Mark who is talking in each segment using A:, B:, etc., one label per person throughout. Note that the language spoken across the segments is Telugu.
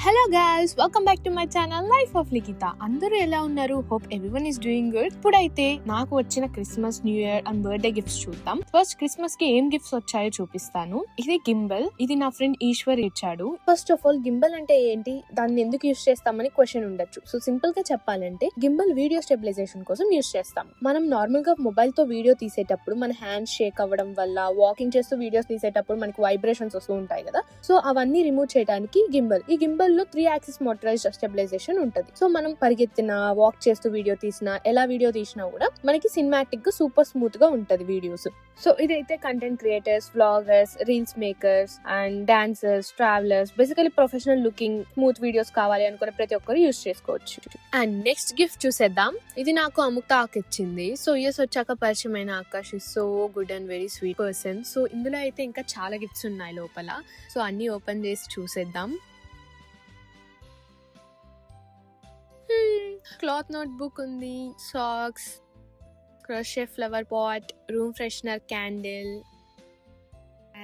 A: Hello guys, welcome back to my channel life of Likhita. అందరూ ఎలా ఉన్నారు? Hope everyone is doing good. ఇప్పుడైతే నాకు వచ్చిన Christmas, new year and birthday gifts చూద్దాం. ఫస్ట్ క్రిస్మస్ కి ఏం గిఫ్ట్స్ వచ్చాయో చూపిస్తాను. ఇది గింబల్. ఇది నా ఫ్రెండ్ ఈశ్వర్ ఇచ్చాడు. ఫస్ట్ ఆఫ్ ఆల్, గింబల్ అంటే ఏంటి, దాన్ని ఎందుకు యూస్ చేస్తామని క్వశ్చన్ ఉండొచ్చు. సో సింపుల్ గా చెప్పాలంటే, గింబల్ వీడియో స్టెబిలైజేషన్ కోసం యూస్ చేస్తాం. మనం నార్మల్ గా మొబైల్ తో వీడియో తీసేటప్పుడు మన హ్యాండ్ షేక్ అవ్వడం వల్ల, వాకింగ్ చేస్తూ వీడియోస్ తీసేటప్పుడు మనకి వైబ్రేషన్స్ వస్తూ ఉంటాయి కదా. సో అవన్నీ రిమూవ్ చేయడానికి గింబల్. ఈ గింబల్ లో 3 యాక్సిస్ మోటరైజ్డ్ స్టెబిలైజేషన్ ఉంటది. సో మనం పరిగెత్తినా, వాక్ చేస్తూ వీడియో తీసినా, ఎలా వీడియో తీసినా కూడా మనకి సినిమాటిక్ గా సూపర్ స్మూత్ గా ఉంటది వీడియోస్. సో ఇదైతే content creators, vloggers, reels makers and dancers, travellers, basically professional looking smooth videos కావాలి అనుకునే ప్రతి ఒక్కరు యూస్ చేసుకోవచ్చు. అండ్ నెక్స్ట్ గిఫ్ట్ చూసేద్దాం. ఇది నాకు అముక్త ఆక్ ఇచ్చింది. సో ఇయర్స్ వచ్చాక పరిచయమైన Akash is so good and very sweet person. So ఇందులో అయితే ఇంకా చాలా గిఫ్ట్స్ ఉన్నాయి లోపల. సో అన్ని ఓపెన్ చేసి చూసేద్దాం. క్లాత్ నోట్బుక్ ఉంది, socks, crochet flower pot, room freshener candle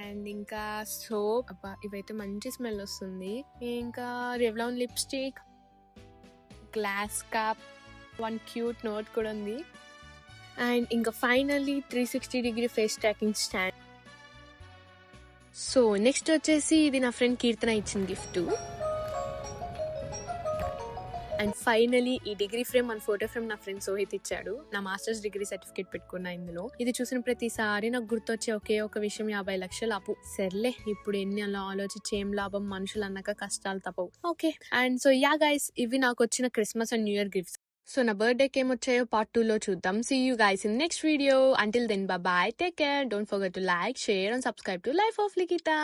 A: and ఇంకా సోప్. అబ్బా, ఇవైతే మంచి స్మెల్ వస్తుంది. ఇంకా Revlon lipstick, glass cup, 1 cute note కూడా ఉంది. అండ్ ఇంకా finally 360 face tracking stand. So next వచ్చేసి ఇది నా ఫ్రెండ్ కీర్తన ఇచ్చిన గిఫ్ట్. అండ్ ఫైనలీ ఈ degree frame and photo frame నా ఫ్రెండ్ సోహిత్ ఇచ్చాడు. నా మాస్టర్స్ డిగ్రీ సర్టిఫికేట్ పెట్టుకున్నా ఇందులో. ఇది చూసిన ప్రతిసారి నాకు గుర్తొచ్చే ఒకే ఒక విషయం, 50 లక్షలు అప్పు. సర్లే, ఇప్పుడు ఎన్ని అలా ఆలోచించి ఏం లాభం, మనుషులు అన్నాక కష్టాలు తప్పవు. Okay, and so yeah guys, ఇవి నాకు వచ్చిన Christmas and new year gifts. So నా బర్త్డేకి ఏమొచ్చాయో పార్ట్ 2 లో చూద్దాం. See you guys in next video. Until then, bye bye, take care. Don't forget to like, share and subscribe to Life of Likita.